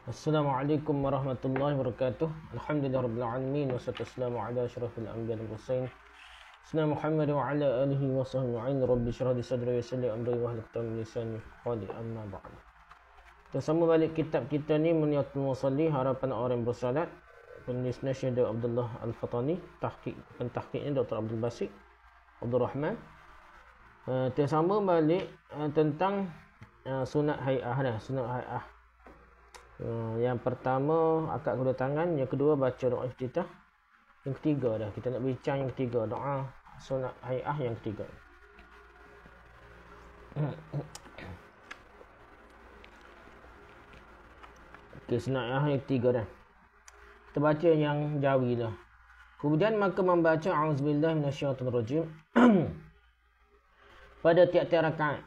Assalamualaikum warahmatullahi wabarakatuh. Alhamdulillah rabbil alamin wassalatu wassalamu ala asyrafil anbiya'i wal mursalin sayyidina Muhammad wa ala alihi wa sahbihi rabbi shrah li sadri wa yassir li amri wa hlul 'uqdatam min lisani yafqahu amma ba'd. Kita sambung balik kitab kita ni Munyatul Musalli, harapan orang bersalat. Penulis Syekh Abdullah Al-Fatani, tahqiqnya Dr. Abdul Basit Abdul Rahman. Kita sambung balik tentang sunat hai'ah dah, sunat hai'ah. Yang pertama akad kedua tangan, yang kedua baca doa iftitah, yang ketiga dah kita nak bincang yang ketiga, doa sunat hai'ah yang ketiga. Okey, sunat hai'ah yang ketiga dah. Kita baca yang Jawi lah. Kemudian maka membaca auzubillahi minasyaitonirrajim pada tiap-tiap rakaat,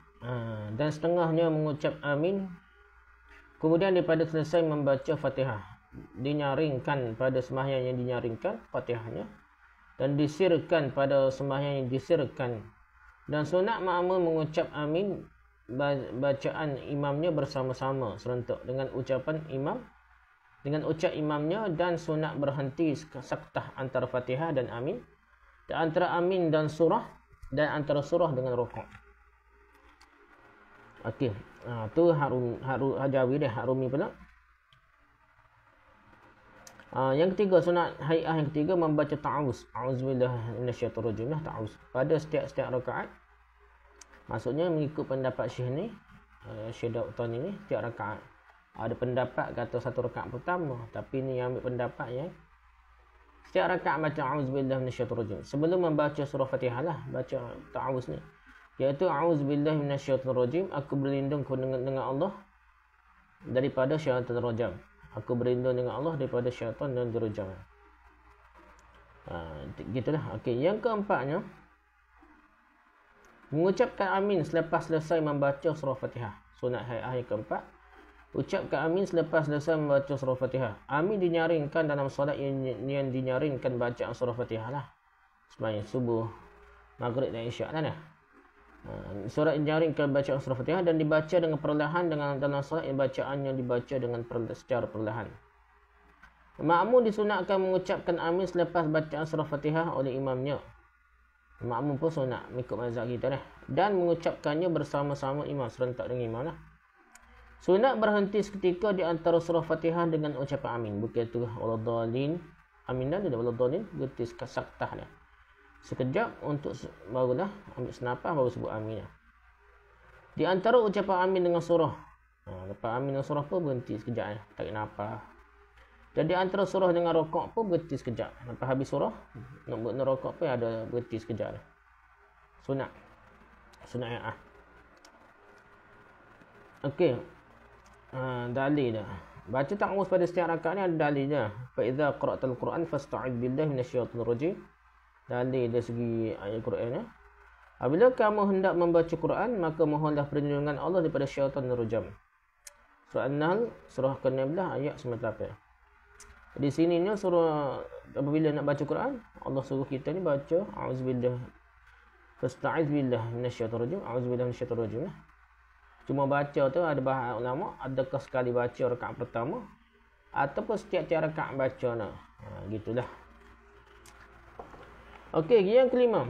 dan setengahnya mengucap amin. Kemudian daripada selesai membaca Fatihah, dinyaringkan pada sembahyang yang dinyaringkan Fatihahnya, dan disirkan pada sembahyang yang disirkan. Dan sunat makmum mengucap amin bacaan imamnya bersama-sama serentak dengan ucapan imam, dengan ucap imamnya, dan sunat berhenti saktah antara Fatihah dan amin, dan antara amin dan surah, dan antara surah dengan rukuk. Okey, tu Hajawi dah, Harumi pula. Yang ketiga, sunat hai'ah yang ketiga membaca ta'awuz. A'udzubillahi minasyaitonirrajim lah, ta'awuz pada setiap rakaat. Maksudnya mengikut pendapat Syekh ni, Syekh Daud ni, setiap rakaat. Ada pendapat kata satu rakaat pertama, tapi ni yang ambil pendapat yang setiap rakaat baca a'udzubillahi minasyaitonirrajim. Sebelum membaca surah Fatihah lah, baca ta'awuz ni, iaitu a'udzubillahi minasyaitonirrajim, aku berlindung dengan Allah daripada syaitan rajam. Aku berlindung dengan Allah daripada syaitan dan dirajam. Gitulah. Okey, yang keempatnya mengucapkan amin selepas selesai membaca surah Fatihah. Sunat hai'ah yang keempat, ucapkan amin selepas selesai membaca surah Fatihah. Amin dinyaringkan dalam solat yang dinyaringkan bacaan surah Fatihah lah, sembahyang subuh, maghrib dan isyak lah. Surat dinyaringkan bacaan surah Fatihah dan dibaca dengan perlahan dalam solat yang bacaannya dibaca dengan secara perlahan. Makmum disunatkan mengucapkan amin selepas bacaan surah Fatihah oleh imamnya. Makmum pun sunat mengikut mazhab kita dah, dan mengucapkannya bersama-sama imam, serentak dengan imam lah. Sunat berhenti seketika di antara surah Fatihah dengan ucapan amin. Bukan tu waladhdallin, amin dah, tidak waladhdallin, berhenti saktah dah. Sekejap untuk barulah ambil senapas, baru sebut amin. Di antara ucapan amin dengan surah, lepas amin dengan surah pun berhenti sekejap, tarik nafas. Dan di antara surah dengan rokok pun berhenti sekejap. Lepas habis surah nak buat rokok pun ada berhenti sekejap. Sunat hai'ah. Okey, dalil dah. Baca ta'awuz pada setiap rakaat ni ada dalilnya. Fa idza qara'tal Qur'an fasta'id billahi minasyaitonir rajim. Dalil dari segi ayat Quran ya. Apabila kamu hendak membaca Quran, maka mohonlah perlindungan Allah daripada syaitan rajam. Surah An-Nahl, surah ke-16 ayat 98. Di sininya surah, apabila nak baca Quran, Allah suruh kita ni baca auzubillah, fasta'iz billah minasyaitonir rajim, auzubillahi minasyaitonir rajim lah. Cuma baca tu ada bahas ulama, adakah sekali baca rakaat pertama ataupun setiap-tiap rakaat baca nah. Gitulah. Okey, yang kelima,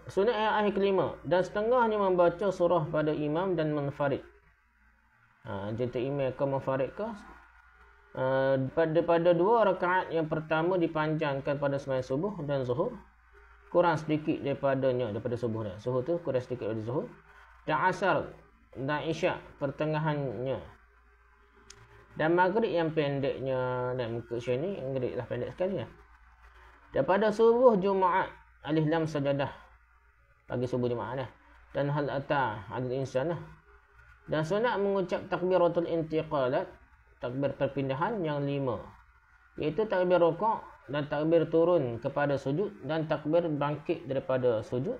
sunat hai'ah yang kelima, dan setengahnya membaca surah pada imam dan munfarid. Jika imam ke munfarid ke, pada dua rakaat yang pertama dipanjangkan pada sembahyang subuh dan zuhur, kurang sedikit daripada subuh dah. Zuhur tu kurang sedikit daripada zuhur, dan asar dan isyak pertengahannya, dan maghrib yang pendeknya. Dan muka syekh ni maghrib lah pendek sekali lah. Daripada subuh Jumaat alif lam sajadah, pagi subuh Jumaat dah, dan hal ata adil insan lah. Dan sunat mengucap takbiratul intiqalat, takbir perpindahan yang 5, iaitu takbir rukuk dan takbir turun kepada sujud, dan takbir bangkit daripada sujud,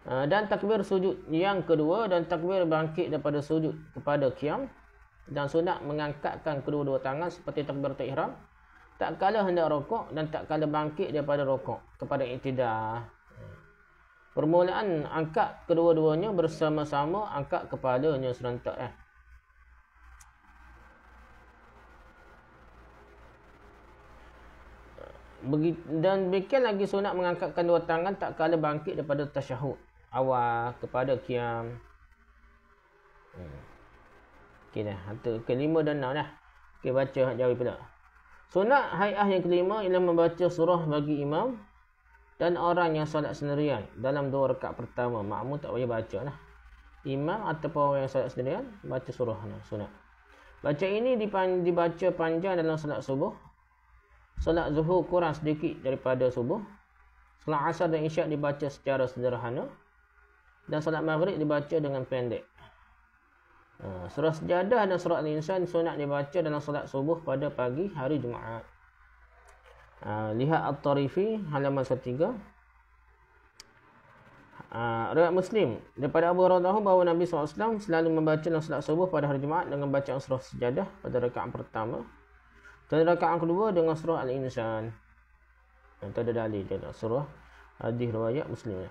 dan takbir sujud yang kedua, dan takbir bangkit daripada sujud kepada qiyam. Dan sunat mengangkatkan kedua-dua tangan seperti takbiratul ihram tak kala hendak rokok, dan tak kala bangkit daripada rokok kepada i'tidal. Permulaan angkat kedua-duanya bersama-sama, angkat kepalanya serentak. Dan demikian lagi sunat mengangkatkan dua tangan tak kala bangkit daripada tasyahud awal kepada qiyam. Okey dah. Kelima dan enam dah. Okey, baca jawab pula. Sunat hai'ah yang kelima ialah membaca surah bagi imam dan orang yang solat sendirian dalam 2 rakaat pertama. Makmum tak payah baca lah. Imam ataupun orang yang solat sendirian baca surah sunat. Baca ini dibaca panjang dalam solat subuh. Solat zuhur kurang sedikit daripada subuh. Solat asar dan isyak dibaca secara sederhana. Dan solat maghrib dibaca dengan pendek. Surah Sejadah dan surah Al-Insan sunat dibaca dalam solat subuh pada pagi hari Jumaat. Lihat At-Tarifi halaman 13. Riwayat Muslim daripada Abu Hurairah bahawa Nabi SAW selalu membaca dalam solat subuh pada hari Jumaat dengan bacaan surah Sejadah pada rakaat pertama dan rakaat kedua dengan surah Al-Insan. Itu ada dalil dalam surah hadis riwayat Muslim.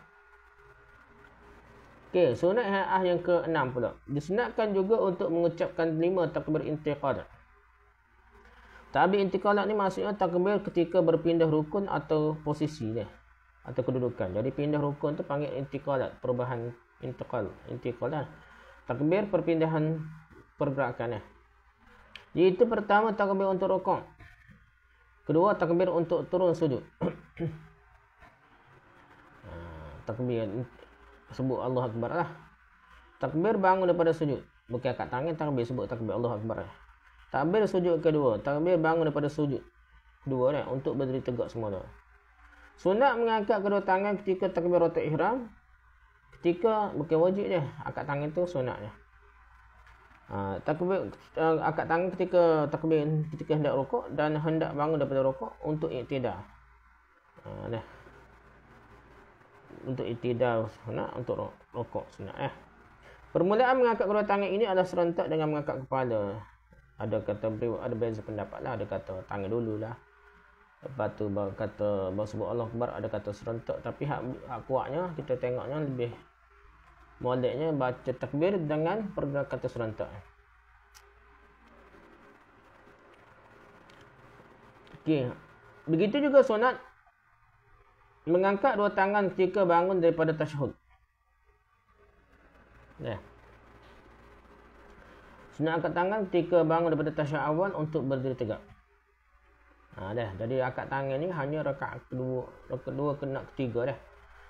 Okey, sunat hai'ah yang ke-6 pula. Disunatkan juga untuk mengucapkan 5 takbir intiqalat. Takbir intiqalat ni maksudnya takbir ketika berpindah rukun atau posisi dia atau kedudukan. Jadi pindah rukun tu panggil intiqalat, perubahan intiqalat. Takbir perpindahan pergerakan. Jadi itu pertama takbir untuk rukuk. Kedua takbir untuk turun sujud. Takbir sebut Allah Akbar lah. Takbir bangun daripada sujud. Bukan angkat tangan, takbir sebut takbir Allah Akbar. Takbir sujud kedua. Takbir bangun daripada sujud kedua dah, untuk berdiri tegak semula. Sunat mengangkat kedua tangan ketika takbiratul ihram. Ketika bukan wajib dia. Angkat tangan tu sunat dia. Takbir angkat tangan ketika hendak rukuk dan hendak bangun daripada rukuk untuk iktidal. Dah. Untuk iktidal sunat, untuk rukuk sunat. Permulaan mengangkat kedua tangan ini adalah serentak dengan mengangkat kepala. Ada beza pendapat lah. Ada kata tangan dulu lah, lepas tu baru kata baru sebut Allah Akbar. Ada kata serentak. Tapi hak kuatnya kita tengoknya lebih moleknya baca takbir dengan pergerakan serentak. Okey, begitu juga sunat mengangkat dua tangan ketika bangun daripada tasyahud. Sunat angkat tangan ketika bangun daripada tasyahud awal untuk berdiri tegak. Jadi angkat tangan ni hanya rakaat kedua kena ketiga dah.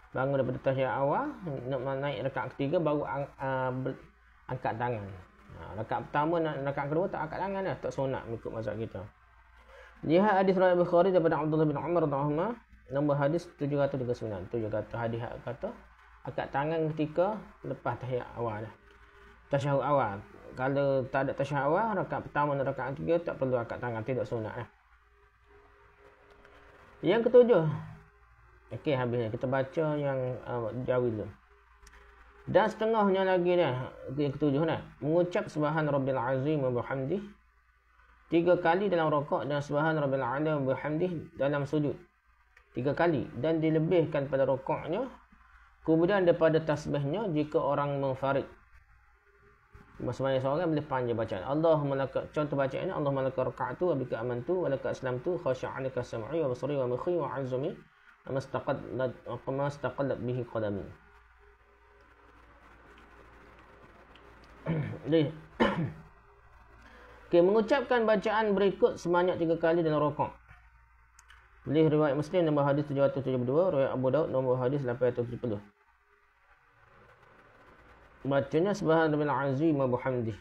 Bangun daripada tasyahud awal nak naik rakaat ketiga baru angkat tangan. Rakaat pertama dan rakaat kedua tak angkat tangan dah, tak sunat mengikut mazhab kita. Lihat hadis riwayat Bukhari daripada Abdullah bin Umar radhiyallahu anhu, nombor hadis 739. Tu juga kata hadis kata angkat tangan ketika lepas tasyahud awal dah. Tasyahud awal. Kalau tak ada tasyahud awal, rakaat pertama dan rakaat ketiga tak perlu angkat tangan, tidak sunat dah. Yang ketujuh. Okey, habisnya kita baca yang jauh dulu. Dan setengahnya lagi dah, yang ketujuh dah. Mengucap subhan rabbil azim wa bihamdih 3 kali dalam rukuk dan subhan rabbil a'la wa bihamdih dalam sujud 3 kali, dan dilebihkan pada rukuknya, kemudian daripada tasbihnya jika orang munfarid. Sembahyang seorang boleh panjang bacaan. Allahumma laka, contoh bacaannya, Allahumma laka raka'tu wa bika amantu wa laka aslamtu khashi'anaka sam'i wa basari wa mukhi wa 'azmi wa mastaqallat bihi qadami. Okay, mengucapkan bacaan berikut sebanyak 3 kali dalam rukuk. Boleh riwayat Muslim nombor hadis 772, riwayat Abu Daud nombor hadis 870. Bacanya subhanallah azim wa bihamdih.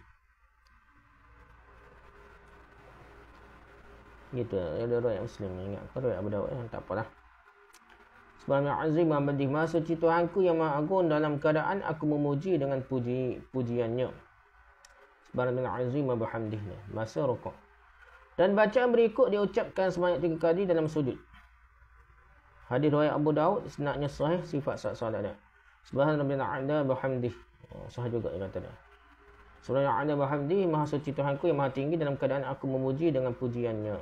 Gitu, ada riwayat Muslim, ingat kalau riwayat Abu Daud tak apalah. Subhanallah azim wa bihamdih, Maha suci Tuhanku yang Maha agung dalam keadaan aku memuji dengan pujiannya. Subhanallah azim wa bihamdih, masa rukuk. Dan bacaan berikut diucapkan sebanyak 3 kali dalam sujud. Hadis riwayat Abu Daud, senaknya sahih sifat salat dia. Subhanallah a'la bihamdih. Sahih juga dia kata dia. Subhanallah a'la bihamdih, Maha suci Tuhanku yang Maha tinggi dalam keadaan aku memuji dengan pujiannya.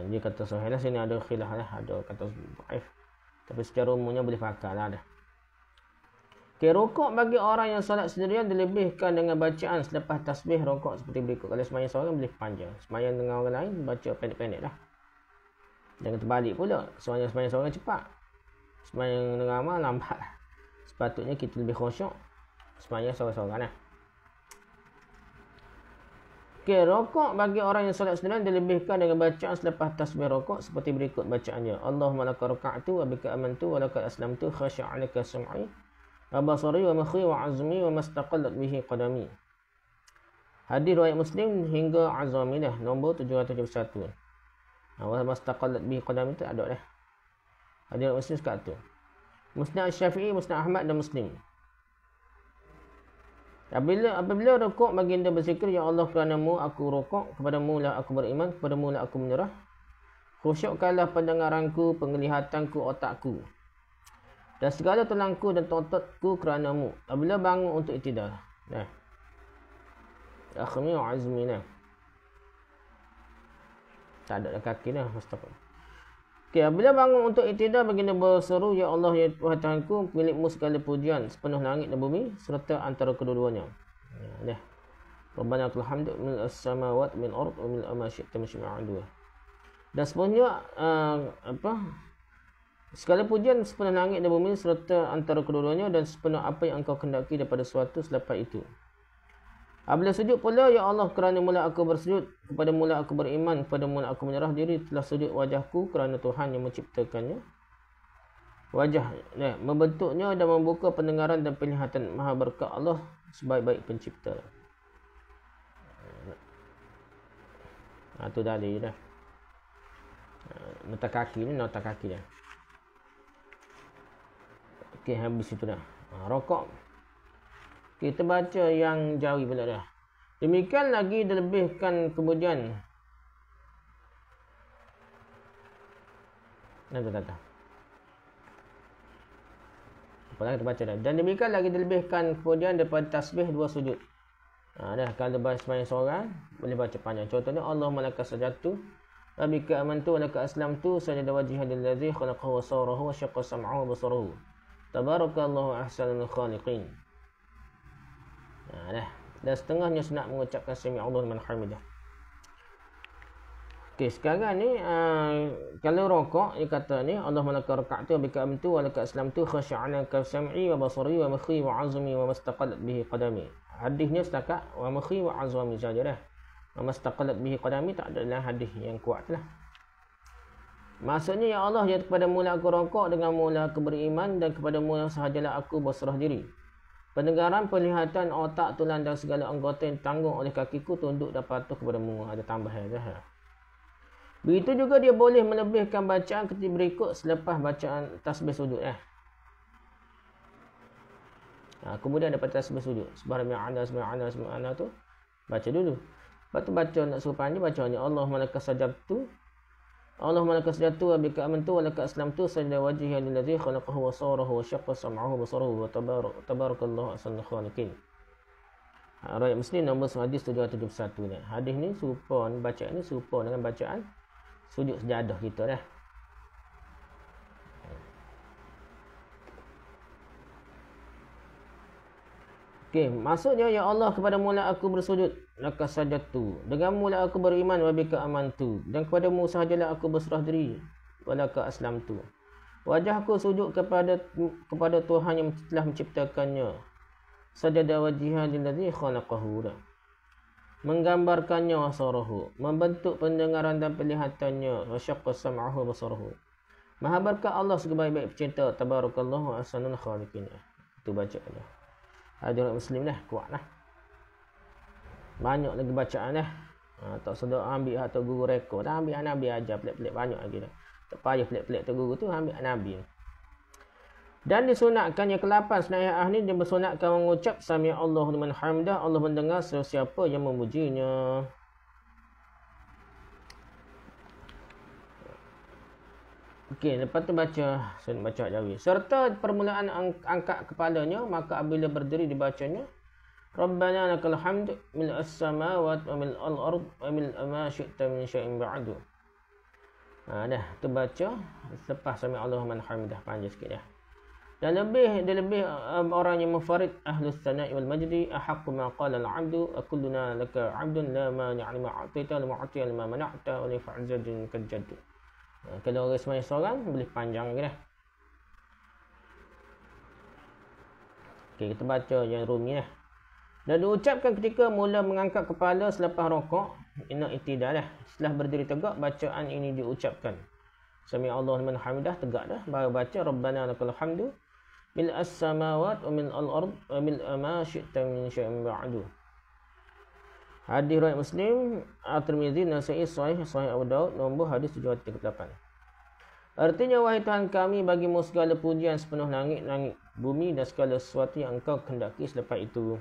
Dia kata sahih lah, sini ada khilaf lah, ada kata dhaif. Tapi secara umumnya boleh pakai lah dah. Okay, rukuk bagi orang yang solat sendirian dilebihkan dengan bacaan selepas tasbih rukuk seperti berikut. Kalau sembahyang seorang boleh panjang. Sembahyang dengan orang lain baca pendek-pendek dah. Jangan terbalik pula. Sembahyang seorang cepat. Sembahyang ramai lambat. Sepatutnya kita lebih khusyuk. Sembahyang seorang-seorang lah. Okey, rokok bagi orang yang solat sendirian dilebihkan dengan bacaan selepas tasbih rokok seperti berikut bacaannya. Allahumma laka raka'tu wa bika amantu wa laka aslamtu khashi'alaka sam'i wa basari wa mukhi wa azmi wa mastaqallat bihi qadami. Hadis riwayat Muslim hingga azamilah nombor 771. Wa mastaqallat bihi qadami tu ada dah. Hadis riwayat Muslim sekat tu. Musnad Syafi'i, Musnad Ahmad dan Muslim. Apabila rukuk baginda berzikir, ya Allah, kerana-Mu aku rukuk, kepadamu lah aku beriman, kepadamu lah aku menyerah. Khusyukkanlah pendengaranku, penglihatanku, otakku, dan segala tulangku dan ototku kerana-Mu. Apabila bangun untuk iktidal. Nah. Akhmi wa azmi nah. Tak ada kaki dah, mustaqim. Okey, apabila bangun untuk iktidal, baginda berseru, ya Allah, ya Tuhanku, milikmu segala pujian sepenuh langit dan bumi serta antara kedua-duanya. Dah. Rabbana lakal hamdu min as-samawati min ard wa min ma syi'ta min syai'in. Dan sepenuhnya segala pujian sepenuh langit dan bumi serta antara kedua-duanya dan sepenuh apa yang Engkau kehendaki daripada suatu selepas itu. Apabila sujud pula, ya Allah, kerana mula aku bersujud, kepada mula aku beriman, kepada mula aku menyerah diri, telah sujud wajahku kerana Tuhan yang menciptakannya. Wajah, membentuknya dan membuka pendengaran dan penglihatan. Maha berkat Allah, sebaik-baik pencipta. Itu dalil dah. Nota kaki ni, nota kaki dah. Okey, habis itu dah. Rokok. Kita baca yang jari pula dah. Demikian lagi dilebihkan kemudian. Datang. Apa kita baca dah. Dan demikian lagi dilebihkan kemudian daripada tasbih dua sujud. Dah, kalau baca sembahyang seorang boleh baca panjang. Contohnya Allahumma laka sajadtu wa bika amantu wa laka aslamtu sajada wajhiya lillazi khalaqahu wa sawrahu wa syaqqa sam'ahu wa basarahu. Tabarakallahu ahsanul khaliqin. Dah. Dan setengahnya sunat mengucapkan sami Allah liman hamidah. Okey, sekarang ni kalau rokok dia kata ni Allahumma laka raka'tu wa bika amantu wa laka aslamtu khashi'alaka sam'i wa basari wa mukhi wa 'azmi wa mastaqallat bihi qadami. Hadisnya setakat wa mukhi wa 'azmi saja dah. Wa mastaqallat bihi qadami tak ada dalam hadis yang kuat lah. Maksudnya, ya Allah, ya kepada mula aku rokok, dengan mula aku beriman, dan kepada mula sahajalah aku berserah diri. Pendengaran, penglihatan, otak, tulang dan segala anggota yang tanggung oleh kakiku tunduk dan patuh kepadamu. Ada tambahan dah. Begitu juga dia boleh melebihkan bacaan ketika berikut selepas bacaan tasbih sujud. Kemudian dapat tasbih sujud. Subhanallah tu baca dulu. Lepas tu baca nak suruh panjang, bacanya Allahumma laka sajadtu Allahumma laka sajadtu wa bika amantu wa laka aslamtu sajada wajhiya lillazi khalaqahu wa sawrahu wa syaqqa sam'ahu wa basarahu wa tabarakallahu ahsanul khaliqin. Riwayat Muslim nombor hadis 771 ni. Hadis ni serupa, bacaan ni serupa dengan bacaan sujud sejadah kita dah. Okey, maksudnya, ya Allah, kepada mula aku bersujud, laka sajadtu, dengan mula aku beriman, wa bika amantu, dan kepadamu sahajalah aku berserah diri, wa laka aslamtu. Wajahku sujud kepada Tuhan yang telah menciptakannya. Sajada wajhiha lillazi khalaqahu. Menggambarkannya wasarahu, membentuk pendengaran dan penglihatannya, wa syaqqa sam'ahu wa basarahu. Maha berkat Allah sebaik-baik pencipta, tabarakallahu ahsanul khaliqin. Itu baca dah. Ada orang Muslim dah, kuat lah. Banyak lagi bacaan dah. Tak sedar ambil atau guru rekod. Tak ambil Nabi ajar pelik-pelik banyak lagi dah. Tak payah pelik-pelik tu guru tu, ambil Nabi. Dan disunatkan yang ke-8 sunat ni, dia bersunatkan mengucap sami Allahu liman hamidah. Allah mendengar sesiapa yang memujinya. Okey, lepas tu baca jawi. Serta permulaan angkat kepalanya, maka apabila berdiri dibacanya Rabbana lakal hamd mil as-samawati wa mil al-ard wa mil ma syi'ta min syai'in ba'du. Dah, tu baca lepas sami Allahu liman hamidah, panjang sikit dah. Dan lebih orang yang munfarid ahlus sana'i wal majdi ahaqqu ma qala al-'abdu akulluna laka 'abdun la mani'a lima a'taita wa mu'tiya lima mana'ta wa la fa'zadun kajjadu. Kalau orang sembahyang seorang boleh panjang lagi dah. Okey, kita baca yang Rumi dah. Dan diucapkan ketika mula mengangkat kepala selepas rokok, inna itidal dah. Setelah berdiri tegak, bacaan ini diucapkan. Sami Allahu liman hamidah, tegak dah. Baru baca Rabbana lakal hamdu mil as-samawat wa mil al-ard wa mil ma syi'ta min syai'in ba'du. Hadis riwayat Muslim, At-Tirmizi, Nasa'i, Sahih Abu Daud, nombor hadis 738. Artinya, wahai Tuhan kami, bagimu segala pujian sepenuh langit-langit, bumi dan segala sesuatu yang engkau kehendaki selepas itu.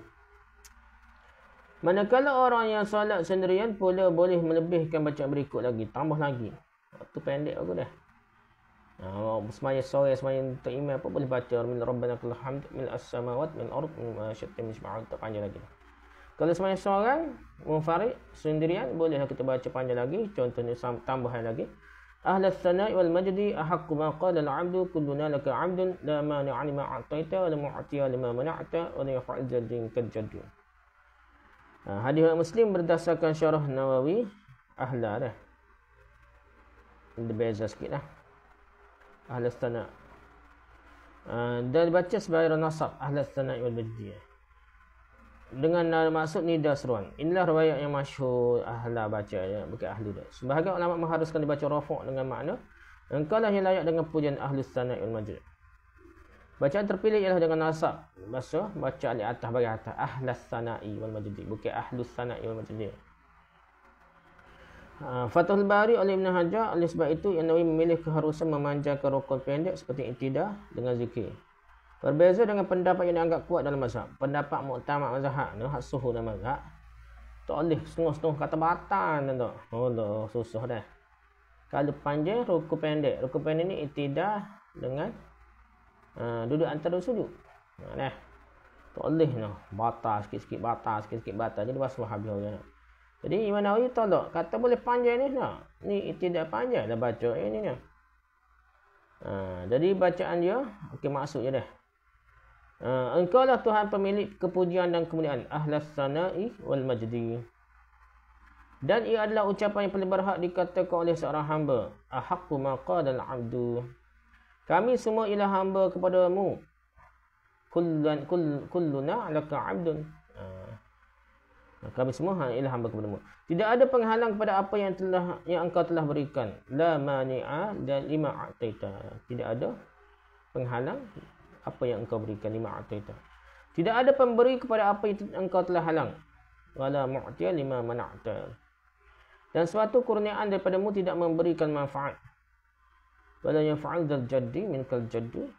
Manakala orang yang solat sendirian pula boleh melebihkan bacaan berikut lagi, tambah lagi. Waktu pendek aku dah. Semaya sore, semaya untuk imam apa boleh baca Rabbana lakal hamd mil as-samawat min ard ma syi'ta min syai'in, tak panjang lagi. Kalau semaya seorang munfarid sendirian bolehlah kita baca panjang lagi. Contohnya tambahan lagi, ahlas sana'i wal majdi ahaqqu ma qala al-'abdu kulluna laka 'abdun la mani'a lima a'taita wa la mu'tiya lima mana'ta wa la yaf'al jaddin kal jaddu. Hadis Muslim berdasarkan syarah Nawawi, ahla dah. Ada beza sikit lah. Ahlas sana'. Dan baca sebagai nasab ahlas sana'i wal majdi. Dengan maksud nida seruan. Inilah riwayat yang masyhur ahla baca ya, bukan ahli dah. Sebahagian ulama mengharuskan dibaca rafa' dengan makna engkau lah yang layak dengan pujian ahlus sana'i wal majdi. Bacaan terpilih ialah dengan nasab. Baca alif atas bagi atas, ahlas sana'i wal majdi, bukan ahlus sana'i wal majdi. Fathul Bari oleh Ibn Hajar, oleh sebab itu yang Nawawi memilih keharusan memanjangkan rukun pendek seperti iktidah dengan zikir. Berbeza dengan pendapat yang dianggap kuat dalam mazhab. Pendapat muktamad mazhab ni, hak suhu dalam mazhab, tak boleh setengah-setengah kata batan tu. Allah, susah dah. Kalau panjang rukun pendek. Rukun pendek ni iktidah dengan duduk antara sujud. Dah. Tak boleh noh. Batal sikit-sikit batal, sikit-sikit batal. Jadi basuh habis orang. Jadi Imam Nawawi tolak, kata boleh panjang ni nah. Ni tidak panjang dah baca ini ni. Jadi bacaan dia okey, maksud je dah. Engkau lah Tuhan pemilik kepujian dan kemuliaan, ahlas sana'i wal majdi. Dan ia adalah ucapan yang paling berhak dikatakan oleh seorang hamba. Ahaqqu ma qala al-'abdu. Kami semua ialah hamba kepadamu. Kulluna laka 'abdun. Kami semua ialah hamba kepadamu. Tidak ada penghalang kepada apa yang engkau telah berikan. La mani'a dan lima a'taita. Tidak ada penghalang apa yang engkau berikan, lima a'taita. Tidak ada pemberi kepada apa yang engkau telah halang. Wala mu'tiya lima mana'ta. Dan suatu kurniaan daripadamu tidak memberikan manfaat. Wala yaf'al dzal jaddi minkal jaddu.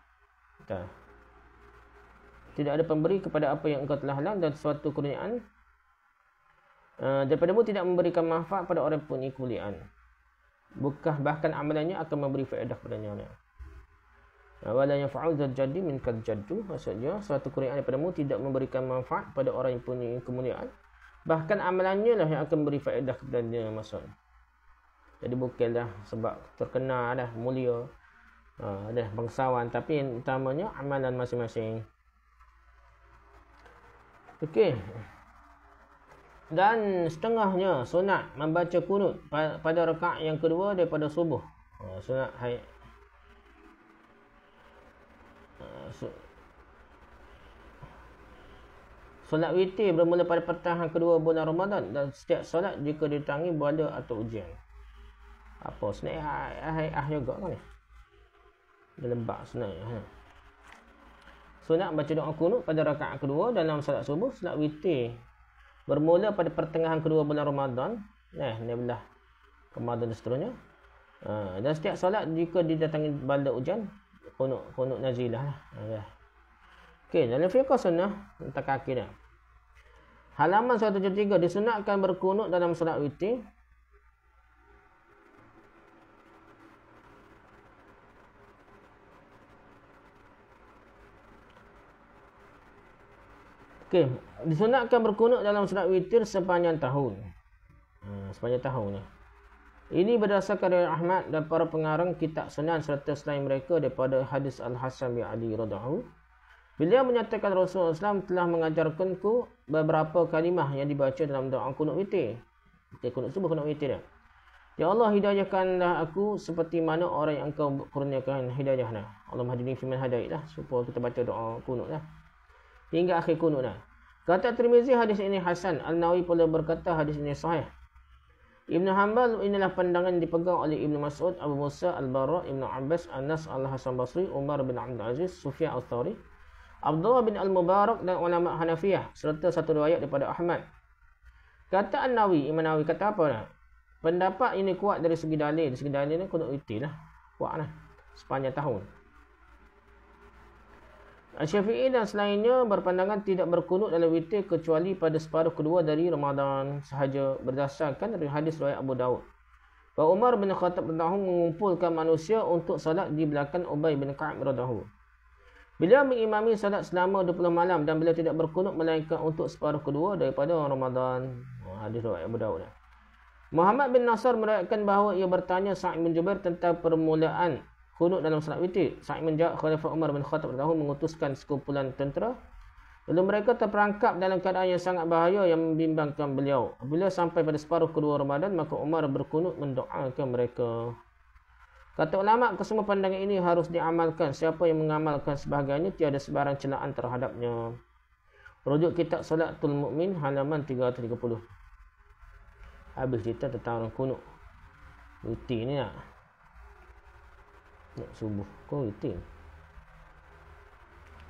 Tidak ada pemberi kepada apa yang engkau telah halang, dan suatu kurniaan daripadamu tidak memberikan manfaat pada orang pun kemuliaan. Bahkan amalannya akan memberi faedah padanya. Wala yaf'al dzal jaddi minkal jaddu, maksudnya suatu kurniaan daripadamu tidak memberikan manfaat pada orang yang punya kemuliaan, bahkan amalannya lah yang akan beri faedah kepadanya, maksudnya. Jadi bukanlah sebab terkenal dah mulia dah bangsawan, tapi yang utamanya amalan masing-masing. Okey. Dan setengahnya sunat membaca kunut pada rakaat yang kedua daripada subuh. Sunat solat witir bermula pada petang kedua bulan Ramadan, dan setiap solat jika didatangi bala atau ujian. Apa sunat juga kan ni? Dia lebak sunat. Sunat baca doa kunut pada rakaat kedua dalam solat subuh. Solat witir bermula pada pertengahan kedua bulan Ramadan, 16 Ramadan dan seterusnya. Dan setiap solat jika didatangi bala ujian, kunut nazilah lah. Okey, dalam fiqh sunnah tentang kaki dah. Halaman 173, disunatkan berkunut dalam solat witir Okey, disunatkan berkunut dalam solat witir sepanjang tahun. Sepanjang tahun ni. Ini berdasarkan riwayat Ahmad dan para pengarang kitab Sunan serta selain mereka daripada hadis Al-Hasan bin Ali radhiyallahu. Beliau menyatakan Rasulullah SAW telah mengajarkanku beberapa kalimah yang dibaca dalam doa kunut witir. Kunut subuh, kunut witir. Ya Allah, hidayahkanlah aku seperti mana orang yang engkau kurniakan hidayah. Allahumma hadini fiman hadait lah. Supaya kita baca doa kunut lah. Hingga akhir kunut lah. Kata Tirmizi, hadis ini Hasan. Al-Nawawi pula berkata hadis ini sahih. Ibn Hanbal, inilah pandangan dipegang oleh Ibn Mas'ud, Abu Musa, Al-Bara, Ibn Abbas, Anas, Al-Hasan Basri, Umar bin Abdul Aziz, Sufyan Al-Thawri, Abdullah bin Al-Mubarak dan ulama Hanafiyah, serta satu riwayat daripada Ahmad. Kata An-Nawawi, Imam Nawawi kata apa lah? Pendapat ini kuat dari segi dalil. Dari segi dalil ni kunut witir lah. Kuat lah. Sepanjang tahun. Syafi'i dan selainnya berpandangan tidak berkunut dalam witir kecuali pada separuh kedua dari Ramadan sahaja, berdasarkan dari hadis riwayat Abu Daud. Bahawa Umar bin Khattab radhiyallahu mengumpulkan manusia untuk salat di belakang Ubay bin Ka'ab radhiyallahu. Beliau mengimami salat selama 20 malam dan beliau tidak berkunut melainkan untuk separuh kedua daripada Ramadan. Hadis riwayat Abu Daud. Muhammad bin Nasr meriwayatkan bahawa ia bertanya Sa'id bin Jubair tentang permulaan kunut dalam salat witir. Sa'id menjawab, Khalifah Umar bin Khattab radhiyallahu mengutuskan sekumpulan tentera. Lalu mereka terperangkap dalam keadaan yang sangat bahaya yang membimbangkan beliau. Apabila sampai pada separuh kedua Ramadan, maka Umar berkunut mendoakan mereka. Kata ulama, kesemua pandangan ini harus diamalkan. Siapa yang mengamalkan sebahagiannya, tiada sebarang celaan terhadapnya. Rujuk kitab Salatul Mu'min halaman 330. Habis cerita tentang orang kunut. Witir ni nak subuh. Kau witir.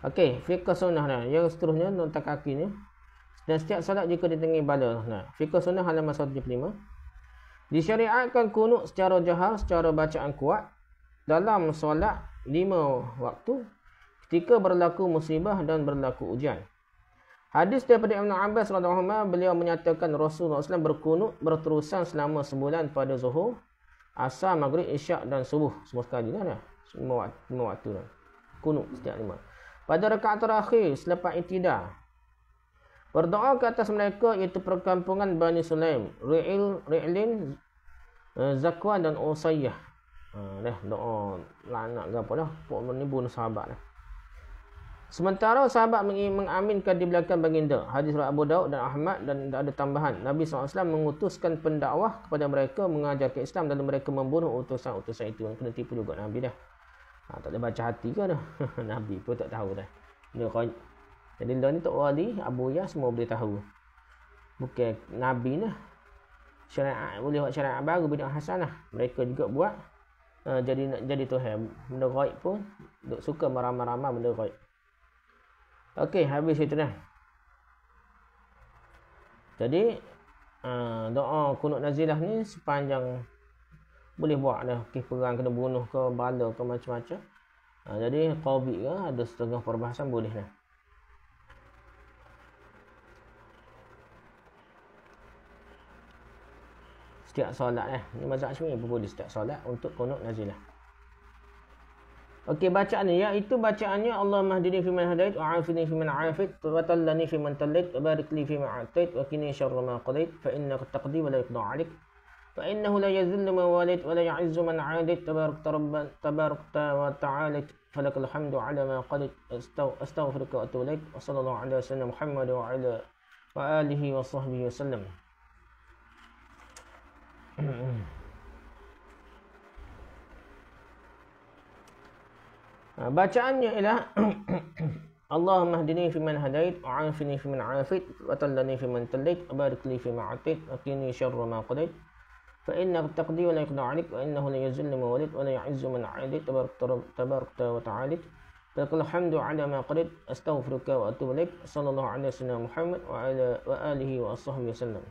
Okey, fiqh sunnah dah. Yang seterusnya nota kaki ni. Dan setiap salat jika ditengahi bala. Fiqh sunnah halaman 175. Disyariatkan kunut secara jahar, secara bacaan kuat dalam solat 5 waktu ketika berlaku musibah dan berlaku ujian. Hadis daripada Ibn Abbas radhiyallahu anhu, beliau menyatakan Rasulullah SAW berkunut berterusan selama sebulan pada zuhur, asar, maghrib, isyak dan subuh. Semua sekali lah. Semua waktu lah. Kunut setiap 5. Pada rakaat terakhir selepas i'tidal, berdoa ke atas mereka iaitu perkampungan Bani Sulaim, Ri'lin, Zakwan dan Usayyah. Doa laknat ke apa dah. Pokok ni bunuh sahabat lah. Sementara sahabat mengaminkan di belakang baginda. Hadis riwayat Abu Daud dan Ahmad dan ada tambahan. Nabi SAW mengutuskan pendakwah kepada mereka mengajar ke Islam dan mereka membunuh utusan-utusan itu. Kena tipu juga Nabi dah. Tak boleh baca hati ke dah. Nabi pun tak tahu dah. Jadi dia ni tak wali, Abu Yah semua boleh tahu. Bukan Nabi lah. Syariat boleh buat syariat baru, bid'ah hasanah. Mereka juga buat jadi Tuhan. Benda gaib pun duk suka meramah-ramah benda gaib. Okey, habis itu dah. Jadi doa kunut nazilah ni sepanjang boleh buat dah. Perang kena bunuh ke, bala ke, macam-macam. Jadi qabi ke, ada setengah perbahasan boleh dah. Setiap solat ni mazhab Syafi'i pun boleh setiap solat untuk kunut nazilah. Okey, bacaan ni iaitu bacaannya Allahumma hdini fiman hadait wa 'afini fiman 'afait wa tawallani fiman tawallait wa barik li fima a'tait wa qini syarra ma qadait fa innaka taqdi wa la yuqda 'alaik fa innahu la yazillu man walait wa la ya'izzu man 'adait tabarakta wa ta'ala falakal hamdu 'ala ma qadait astaghfiruka wa atubu ilaik wa sallallahu ala sayyidina Muhammad wa ala wa alihi wa sahbihi wasallam. Bacaannya ialah Allahumma hdini fiman hadait wa 'afini fiman 'afait wa tawallani fiman tawallait wa barik li fima a'tait wa qini syarra ma qadait fa innaka taqdi wa la yuqda 'alaik wa innahu la yazillu man walit wa la ya'izzu man 'adait tabarakta wa ta'ala lakal hamdu 'ala ma qadait astaghfiruka wa atubu ilaik sallallahu alaihi wasallam Muhammad wa ala wa alihi wa sahbihi wasallam.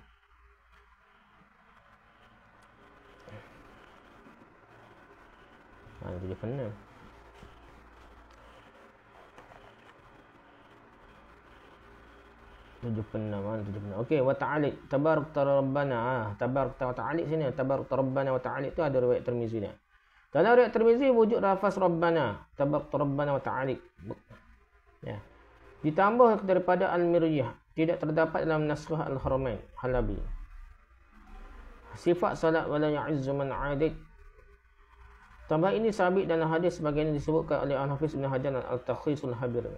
Itu dia pernah. Okey, wa ta'alik tabarakta rabbana. Tabarakta wa ta'alik sini. Tabarakta rabbana wa ta'alik tu ada riwayat Tirmizi ni. Dalam riwayat Tirmizi wujud lafaz rabbana, tabarakta rabbana wa ta'alik. Ya. Ditambah daripada al-Miryah, tidak terdapat dalam Naskhah al-Haramain Halabi. Sifat salat wala ya'izzu man 'adait. Tambah ini sabit dalam hadis sebagaimana disebutkan oleh Al-Hafiz Ibn Hajar Al-Takhisul Habir.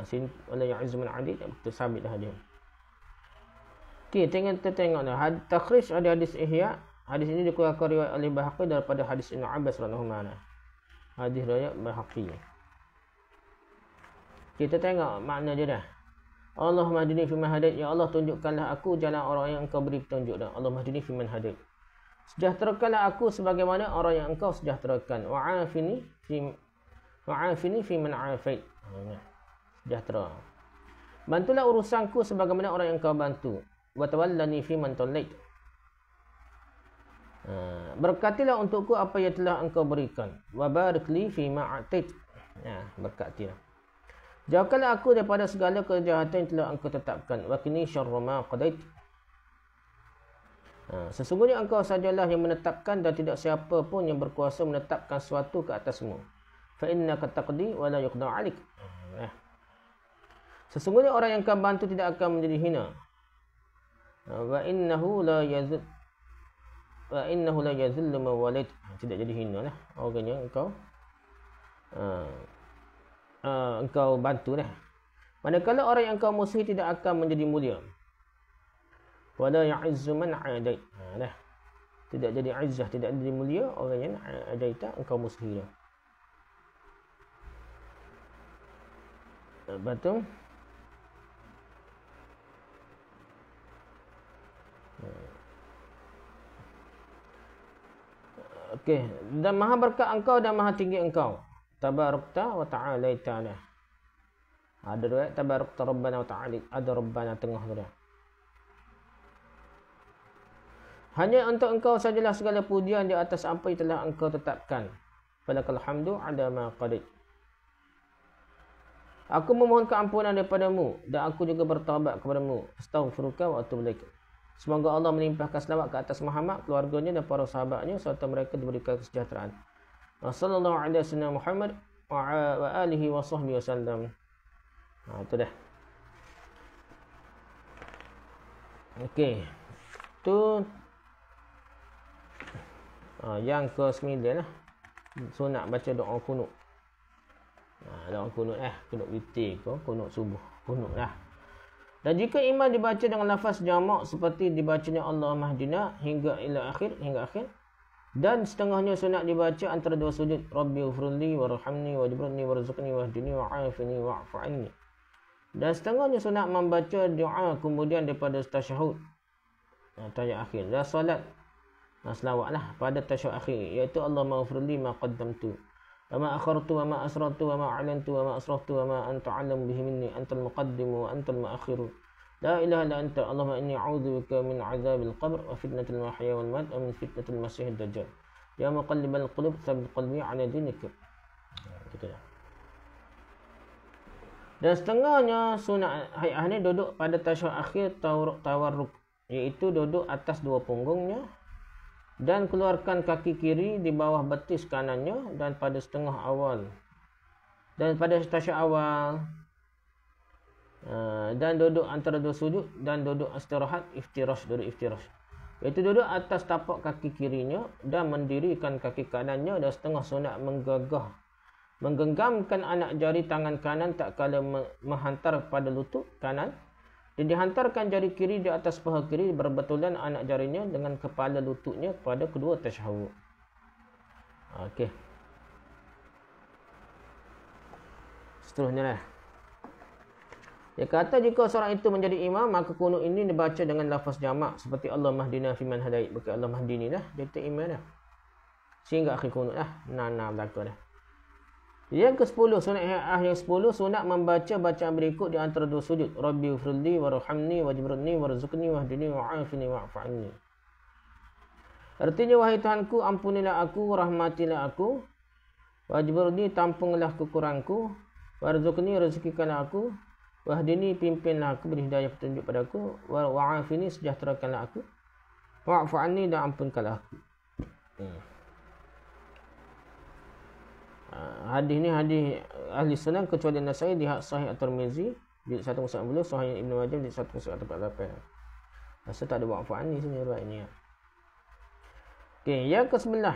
Sini wala ya'izzu man 'adait tersabit dah dia. Okey, kita tengok dah. Takhrij ada hadis Ihya Hadis ini dikeluarkan riwayat oleh Baihaqi daripada hadis Ibn Abbas radhiyallahu anhu. Hadis riwayat Baihaqi. Kita tengok makna dia dah. Allahumma hdini fi man hadait, ya Allah tunjukkanlah aku jalan orang yang Engkau beri petunjuk dah. Allahumma hdini fi man hadait. Sejahterakanlah aku sebagaimana orang yang Engkau sejahterakan. Wa'afini fi man afait. Sejahtera. Bantulah urusanku sebagaimana orang yang Engkau bantu. Wa tawallani fi man tawallait. Berkatilah untukku apa yang telah Engkau berikan. Wa barik li fi ma atait. Berkatilah. Jauhkanlah aku daripada segala kejahatan yang telah Engkau tetapkan. Wa qini syarra ma qadait. Sesungguhnya Engkau sajalah yang menetapkan dan tidak siapa pun yang berkuasa menetapkan sesuatu ke atasmu. Fa innaka taqdi wa la yuqda 'alik. Sesungguhnya orang yang Engkau bantu tidak akan menjadi hina. Wa innahu la yazillu man walid. Tidak jadi hina lah orangnya Engkau Engkau bantu dah. Manakala orang yang Engkau musuhi tidak akan menjadi mulia. Wala ya'izzu man 'adait. Dah. Tidak jadi izzah, tidak jadi mulia orang yang adaita Engkau musuhi dia. Betul. Okey, dan maha berkat Engkau dan maha tinggi Engkau. Tabarakta wa ta'alaita. Ada riwayat tabarakta rabbana wa ta'ala, ada rabbana tengah dia. Hanya untuk Engkau sajalah segala pujian di atas apa yang telah Engkau tetapkan. Falakal hamdu 'ala ma qadait. Aku memohon keampunan daripadamu dan aku juga bertaubat kepadamu. Astaghfiruka wa atubu ilaik. Semoga Allah melimpahkan selawat ke atas Muhammad, keluarganya dan para sahabatnya serta mereka diberikan kesejahteraan. Sallallahu alaihi wasallam Muhammad wa alihi wa sahbihi wasallam. Itu dah. Okey. Tu yang ke-9 lah. Sunat baca doa kunut. Doa kunut kunut witir ke, kunut subuh, kunut lah. Dan jika imam dibaca dengan lafaz jamak seperti dibacanya Allahumma hdina hingga akhir, dan setengahnya sunat dibaca antara dua sujud, Rabbi ghfirli warhamni wajburni warzuqni wahdini wa'afini wa'fu anni. Dan setengahnya sunat membaca doa kemudian daripada tasyahud, tahiyat akhir, dan solat selawatlah pada tasyahud akhir, iaitu Allahumma ghfirli ma qaddamtu wa ma akhartu wa ma asrartu wa ma a'lantu wa ma asraftu wa ma anta 'alam bihi minni antal muqaddimu wa antal mu'akhiru. La ilaha illa anta Allahumma inni a'udzubika min 'adzabil qabr wa fitnatil mahya wal mamat wa min fitnatil masiihid dajjal. Ya muqallibal qulub tsabbit qalbi 'ala dinik. Gitu dah. Dan setengahnya sunat hay'ah ni duduk pada tasyahud akhir tawarruk, iaitu duduk atas dua punggungnya dan keluarkan kaki kiri di bawah betis kanannya dan pada setengah awal. Dan pada tasyahud awal dan duduk antara dua sujud dan duduk istirahat duduk iftirash, iaitu duduk atas tapak kaki kirinya dan mendirikan kaki kanannya, dan setengah sunat menggenggamkan anak jari tangan kanan tak kala menghantar pada lutut kanan, dan dihantarkan jari kiri di atas paha kiri berbetulan anak jarinya dengan kepala lututnya pada kedua tasyahud. Okey, seterusnya lah. Dia kata jika seorang itu menjadi imam, maka kunut ini dibaca dengan lafaz jamak seperti Allahumma hdina fi man hadait. Bukan Allahumma hdini dah, dia kata imam dah. Sehingga akhir kunut dah. Belaka dah. Yang ke-10, sunat yang 10, sunat membaca bacaan berikut di antara dua sujud. Rabbi ghfirli warhamni wajburni warzuqni wahdini wa'afini wa'fu anni. Artinya, wahai Tuhanku, ampunilah aku, rahmatilah aku, wajburni, tampunglah kekuranganku, warzuqni, rezekikanlah aku, wahdini, pimpinlah aku, beri hidayah petunjuk padaku, wa'afini, sejahterakanlah aku, wa'fu anni, dan ampunkanlah aku. Hadis ni hadis ahli sunan kecuali Nasai di Sahih At-Tirmizi di 190, Sahih Ibn Majah di 148. Rasa tak ada wa'fu anni sini riwayat ni. Okey, yang ke-11.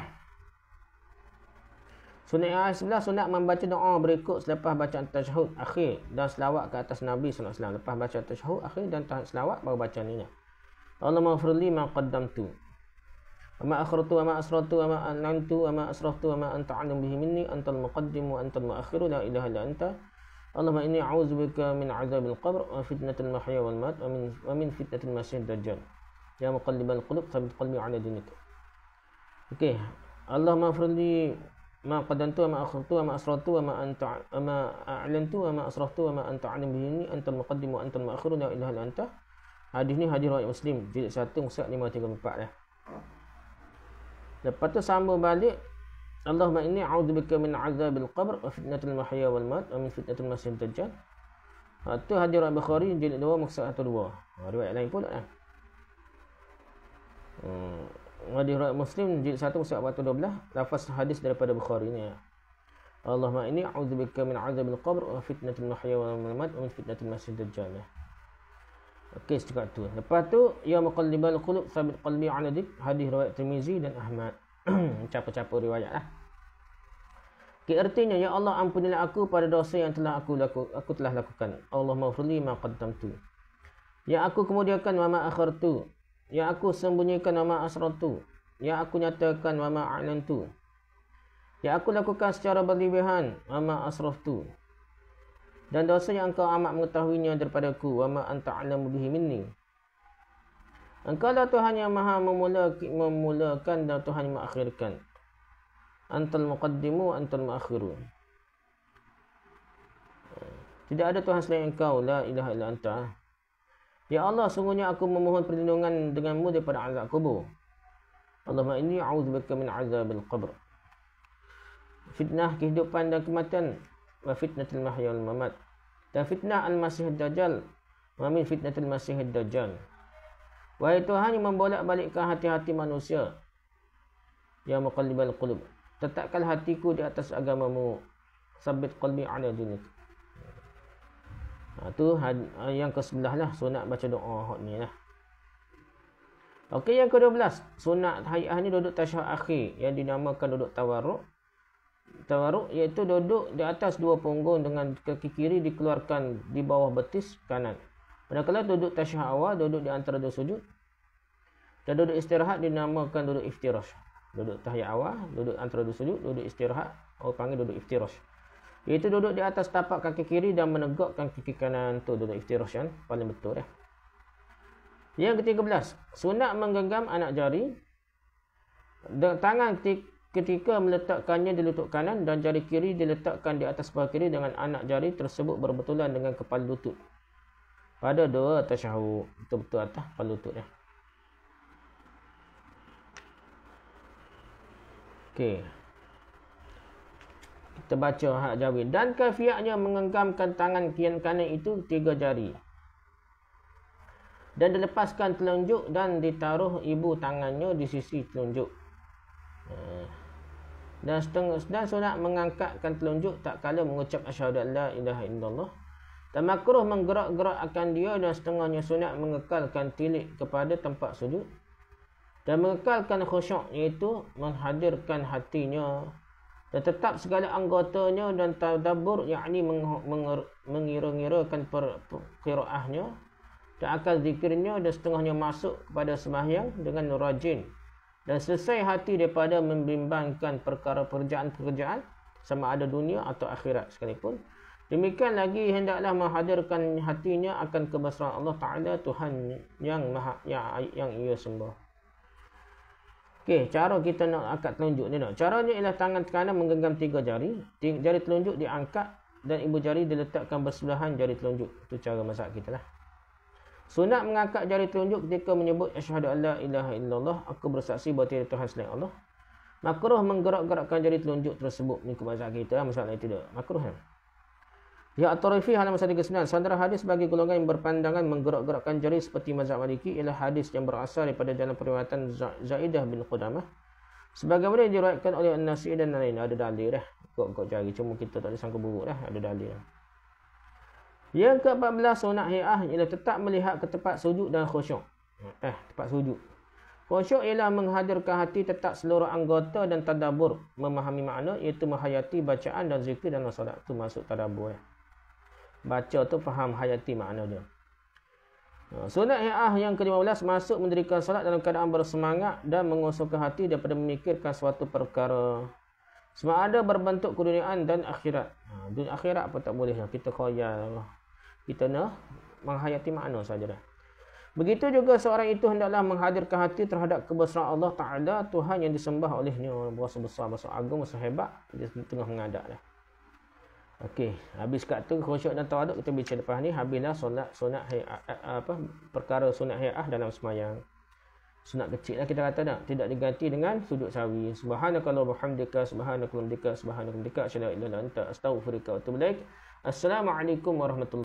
Sunat yang ke-11, sunat membaca doa berikut selepas bacaan tasyahud akhir dan selawat ke atas Nabi sallallahu alaihi wasallam. Lepas baca tasyahud akhir dan selawat baru baca ni. Allahumma ghfirli ma qaddamtu Wa ma akhartu wa ma asrartu wa ma a'lantu wa ma asraftu wa ma anta a'lamu bihi minni antal muqaddim wa antal mu'akhir la ilaha illa anta. Allahumma inni a'udzubika min 'adzabil qabr wa fitnatil mahya wal mat wa min fitnatil masiihid dajjal. Ya muqallibal qulub tsabbit qalbi 'ala dinik. Okey. Allahumma firli ma qadantu wa ma akhartu wa ma asrartu wa ma anta wa ma a'lantu wa ma asraftu wa ma anta 'alim bihi antal muqaddim wa antal mu'akhir la ilaha illa anta. Hadis ni hadis riwayat Muslim jilid 1 muka 534 dah. Lepas tu sambung balik, Allahumma inni a'udzubika min 'adzabil qabr wa fitnatil mahya wal mat wa min fitnatil masiihid dajjal. Tu hadis riwayat Bukhari jilid 2 muka 102. Riwayat lain pula dah. Hadis riwayat Muslim jilid 1 muka 412, lafaz hadis daripada Bukhari ni. Allahumma inni a'udzubika min 'adzabil qabr wa fitnatil mahya wal mat wa min fitnatil masiihid dajjal. Okey, setakat tu. Lepas tu, ya muqallibal qulub tsabbit qalbi 'ala dik, hadis riwayat Tirmizi dan Ahmad. Campur-campur riwayat lah. Okay, artinya, ya Allah ampunilah aku pada dosa yang telah aku telah lakukan. Allahumma firli ma qaddamtu. Ya aku kemudiakan wa ma akhartu. Ya aku sembunyikan wa ma asrartu. Ya aku nyatakan wa ma a'lantu. Ya aku lakukan secara berlebihan wa ma asraftu. Dan dosa yang engkau amat mengetahuinya daripadaku, wa ma anta a'lamu bihi minni. Engkau lah Tuhan yang maha memulakan dan Tuhan yang mengakhirkan. Antal muqaddimu, antal muakhiru. Tidak ada Tuhan selain engkau, la ilaha illa anta. Ya Allah, sungguhnya aku memohon perlindungan denganmu daripada azab kubur. Allahumma inni a'udzubika min azabil qabr. Fitnah kehidupan dan kematian, wa fitnatil mahya wal mamat. Dan fitnah al-masiihid dajjal, wa min fitnatil masiihid dajjal. Wahai Tuhan yang membolak-balikkan hati-hati manusia, ya muqallibal qulub, tetapkan hatiku di atas agamamu, sabbit qalbi 'ala dinik. Tu yang ke-11 lah, sunat baca doa ni lah. Okey, yang ke-12, sunat hay'ah ni duduk tasyahud akhir yang dinamakan duduk tawarruk. Tawarruk iaitu duduk di atas dua punggung dengan kaki kiri dikeluarkan di bawah betis kanan. Manakala duduk tasyahud awal duduk di antara dua sujud. Dan duduk istirahat dinamakan duduk iftirash. Duduk tahiyat awal, duduk antara dua sujud, duduk istirahat, orang panggil duduk iftirash. Iaitu duduk di atas tapak kaki kiri dan menegakkan kaki kanan, tu duduk iftirash kan, paling betul dah. Yang ke-13, sunat menggenggam anak jari. Tangan ketika meletakkannya di lutut kanan dan jari kiri diletakkan di atas paha kiri dengan anak jari tersebut berbetulan dengan kepala lutut. Pada dua tasyahud, betul-betul atas kepala lutut dah. Okey. Kita baca hak jawi. Dan kafiatnya menggenggamkan tangan kanan itu 3 jari. Dan dilepaskan telunjuk dan ditaruh ibu tangannya di sisi telunjuk. Dan sunat mengangkatkan telunjuk tak kala mengucap asyhadu an la ilaha illallah. Dan makruh menggerak-gerakkan dia dan setengahnya sunat mengekalkan tilik kepada tempat sujud. Dan mengekalkan khusyuk iaitu menghadirkan hatinya dan tetap segala anggotanya dan tadabbur yakni mengira-ngirakan qiraahnya dan akal zikirnya dan setengahnya masuk kepada sembahyang dengan rajin dan selesai hati daripada membimbangkan perkara pekerjaan-pekerjaan sama ada dunia atau akhirat sekalipun. Demikian lagi hendaklah menghadirkan hatinya akan kebesaran Allah Ta'ala Tuhan yang ia sembah. Okey, cara kita nak angkat telunjuk ni nak. Caranya ialah tangan kanan menggenggam 3 jari, jari telunjuk diangkat dan ibu jari diletakkan bersebelahan jari telunjuk. Itu cara masak kita lah. Sunat mengangkat jari telunjuk ketika menyebut asyhadu an la ilaha illallah, aku bersaksi bahawa tiada Tuhan selain Allah. Makruh menggerak-gerakkan jari telunjuk tersebut. Ni mazhab kita, masalah tidak. Makruh kan? Ya At-Tarifi halaman 139. Sandara hadis bagi golongan yang berpandangan menggerak-gerakkan jari seperti mazhab Maliki ialah hadis yang berasal daripada jalan periwayatan Zaidah bin Qudamah. Sebagaimana yang diriwayatkan oleh An-Nasi dan lain, ada dalil dah. Gok jari, cuma kita tak ada sangka buruk dah, ada dalil dah. Yang ke-14 sunat hay'ah ialah tetap melihat ke tempat sujud dan khusyuk. Tempat sujud. Khusyuk ialah menghadirkan hati tetap seluruh anggota dan tadabbur, memahami makna iaitu menghayati bacaan dan zikir dalam solat. Itu masuk tadabbur. Baca tu faham, hayati makna dia. Sunat hay'ah yang ke-15 masuk mendirikan solat dalam keadaan bersemangat dan mengosongkan hati daripada memikirkan suatu perkara. Sebab ada berbentuk keduniaan dan akhirat. Dunia akhirat pun tak boleh. Kita khayal. Kita nak menghayati makna saja dah. Begitu juga seorang itu hendaklah menghadirkan hati terhadap kebesaran Allah Ta'ala, Tuhan yang disembah olehnya. Berasa besar, berasa agung, berasa hebat. Dia tengah mengadap dah. Okey, habis kat tu khusyuk dan tawaduk kita bincang lepas ni. Habislah sunat perkara sunat hay'ah dalam sembahyang. Sunat kecil lah kita kata tak, tidak diganti dengan sujud sahwi. Subhanakallahumma hamdika, subhanakallahumma hamdika, subhanakallahumma hamdika, asyhadu an la ilaha illa anta, astaghfiruka wa atubu ilaik. Assalamualaikum warahmatullahi